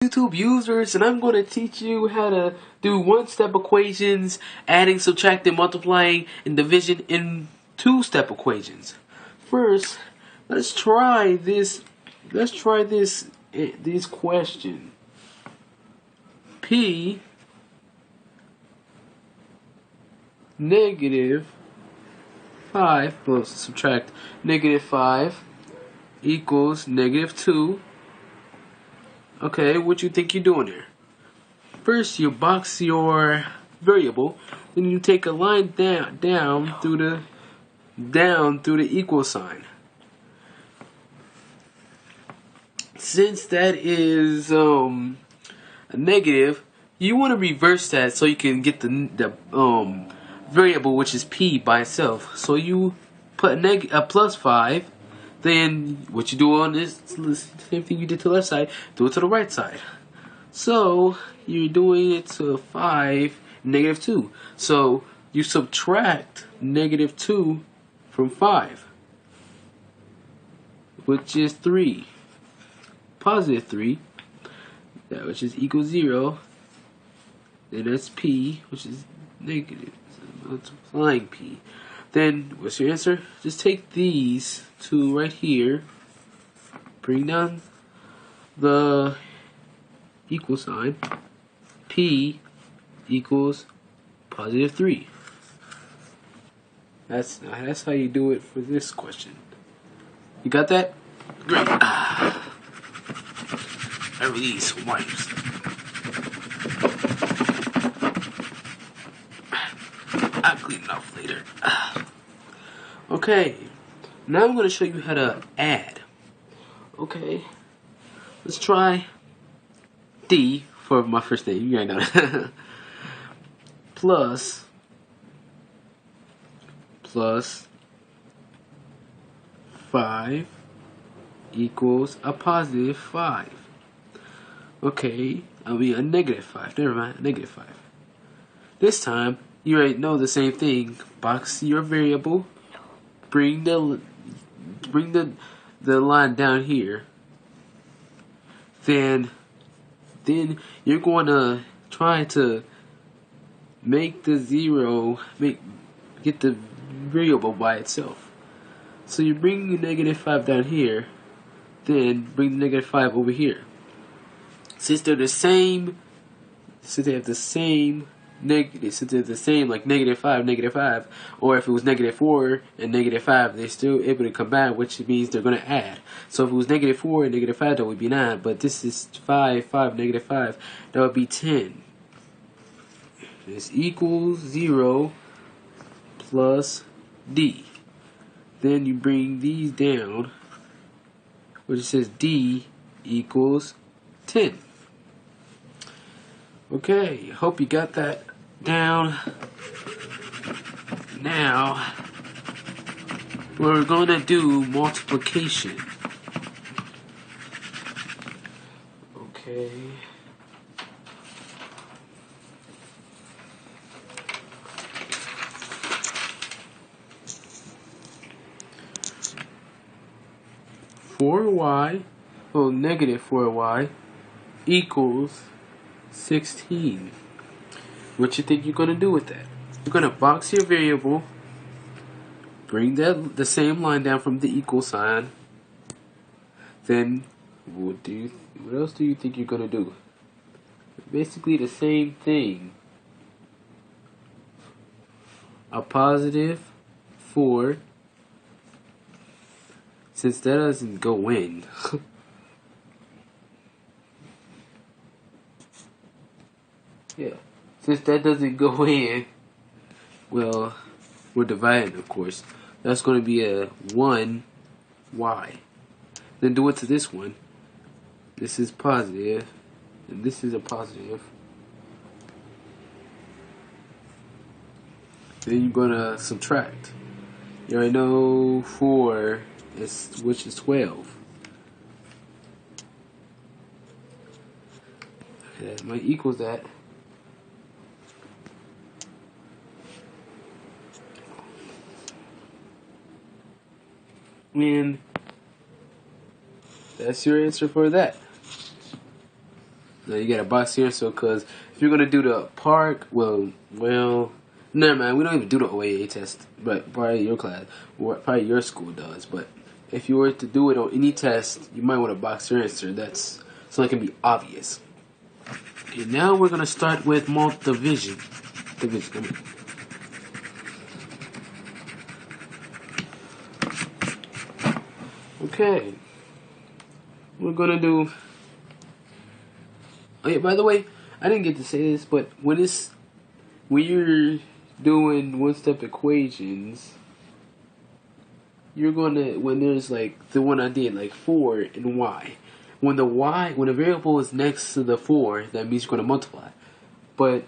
YouTube users, and I'm going to teach you how to do one-step equations, adding, subtracting, multiplying, and division in two-step equations. First, let's try this. This question. P negative 5 plus subtract negative 5 equals negative 2. Okay, what you think you're doing here? First, you box your variable, then you take a line down through the equal sign. Since that is a negative, you want to reverse that so you can get the variable, which is p by itself. So you put a plus 5. Then what you do on this same thing you did to the left side, do it to the right side. So you're doing it to 5, negative 2. So you subtract negative 2 from 5, which is 3. Positive 3, which is equal 0. Then that's p, which is negative, so multiplying p. Then what's your answer? Just take these two right here, bring down the equal sign, p equals positive 3. That's how you do it for this question. You got that? Great. I release wipes. I'll clean it off later. Okay, now I'm going to show you how to add. Okay, let's try D for my first name. You already know that. plus 5 equals a positive 5. Okay, I mean a negative 5. Never mind, a negative 5. This time, you already know the same thing. Box your variable. Bring the line down here. Then you're going to try to make the get the variable by itself. So you bring the negative 5 down here. Then bring the negative 5 over here. Since they have the same like negative 5, or if it was negative 4 and negative 5, they're still able to combine, which means they're going to add. So if it was negative 4 and negative 5, that would be 9, but this is 5, negative 5, that would be 10. This equals 0 plus D. Then you bring these down, which says D equals 10. Okay, hope you got that down. Now, we're going to do multiplication. Okay. Negative 4y equals 16. What you think you're going to do with that? You're going to box your variable, bring the same line down from the equal sign. Then what else do you think you're going to do? Basically the same thing. A positive 4, since that doesn't go in. Yeah, since that doesn't go in, well, we're dividing, of course. That's going to be a 1y. Then do it to this one. This is positive, and this is a positive. Then you're going to subtract. You already know 4, which is 12. Okay, that might equals that. And that's your answer for that. You got a box here, so because if you're gonna do the park, well, never mind. We don't even do the OAA test, but probably your class, or probably your school does. But if you were to do it on any test, you might want to box your answer. That's so it can be obvious. Okay, now we're gonna start with multivision. Division. Okay, we're gonna do. Oh yeah, by the way, I didn't get to say this, but when you're doing one-step equations, you're gonna, when there's like the one I did, like 4 and y. When the variable is next to the 4, that means you're gonna multiply. But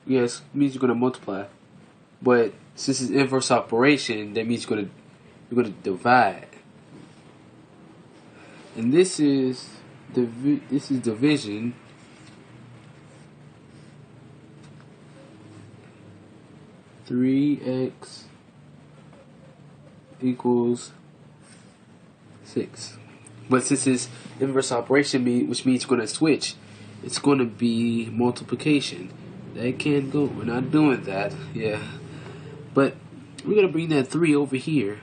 yes, it means you're gonna multiply. But since it's inverse operation, that means you're gonna divide. And this is division. Three x equals 6. But since it's inverse operation, which means you're going to switch, it's going to be multiplication. That can't go. We're not doing that. Yeah. But we're going to bring that 3 over here.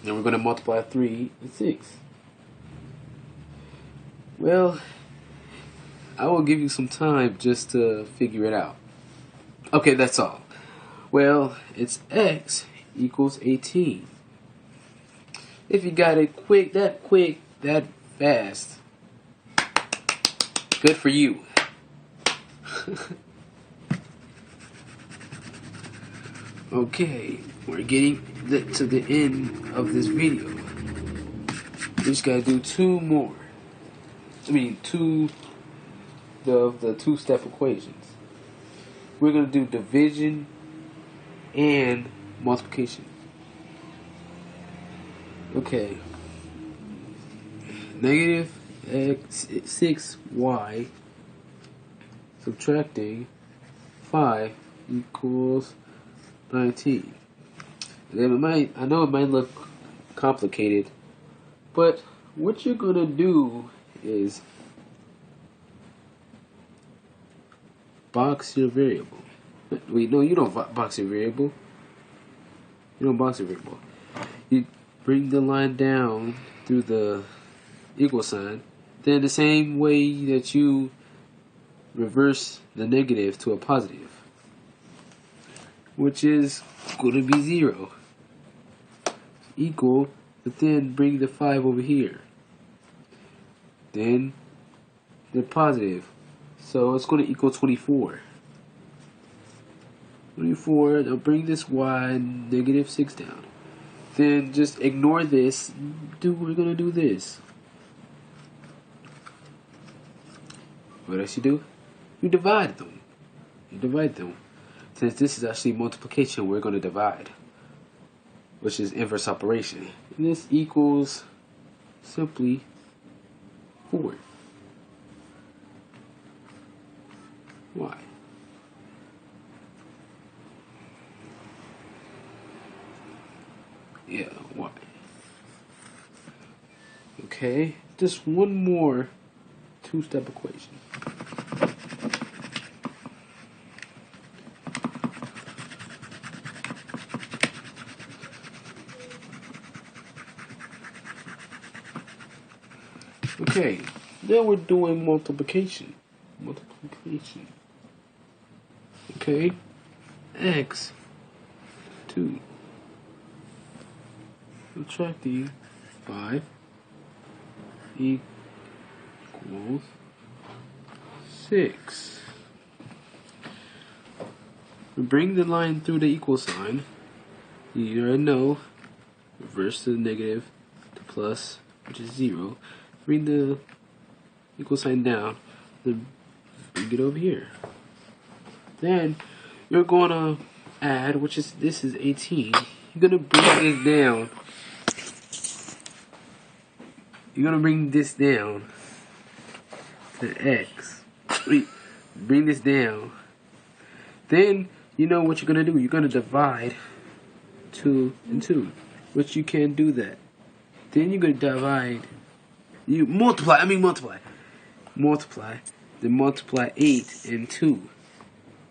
And we're going to multiply 3 and 6. Well, I will give you some time just to figure it out. Okay, that's all. Well, it's x equals 18. If you got it that fast, good for you. Okay, we're getting to the end of this video. We just gotta do 2 more. Two of the two-step equations. We're gonna do division and multiplication. Okay. Negative 6y subtracting 5 equals 19. And I know it might look complicated, but what you're gonna do is box your variable. Wait, no, you don't box your variable. You don't box your variable. You bring the line down through the equal sign. Then the same way that you reverse the negative to a positive, which is going to be 0. Equal, but then bring the 5 over here. Then the positive. So it's going to equal 24. 24, now bring this y negative 6 down. Then just ignore this. We're going to do this. What else you do? You divide them. You divide them. Since this is actually multiplication, we're going to divide, which is inverse operation. And this equals simply 4. Why? Yeah, why? Okay, just one more two-step equation. Okay, now we're doing multiplication. Multiplication. Okay, x 2 subtracting 5 equals 6. We bring the line through the equal sign. You already know. Reverse the negative to plus, which is 0. Bring the equal sign down. Then bring it over here. Then you're gonna add, this is 18. You're gonna bring this down. You're gonna bring this down to x. Bring this down. Then you know what you're gonna do. You're gonna divide 2 and 2, which you can't do that. Then you're gonna divide. You multiply. I mean multiply. Multiply. Then multiply 8 and 2.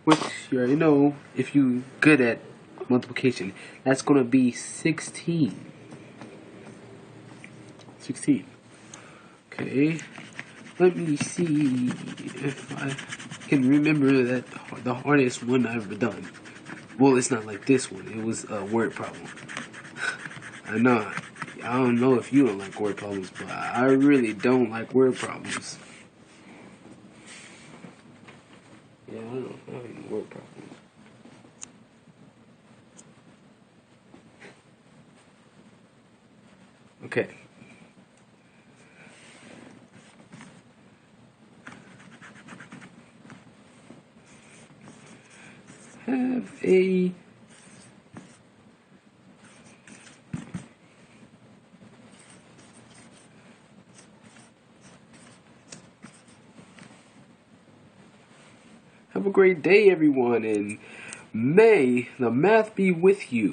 Which you already know if you good at multiplication. That's gonna be 16. 16. Okay. Let me see if I can remember that the hardest one I've ever done. Well, it's not like this one. It was a word problem. I know. I don't know if you don't like word problems, but I really don't like word problems. Yeah, I don't know. I don't like word problems. Okay. Have a great day, everyone, and may the math be with you.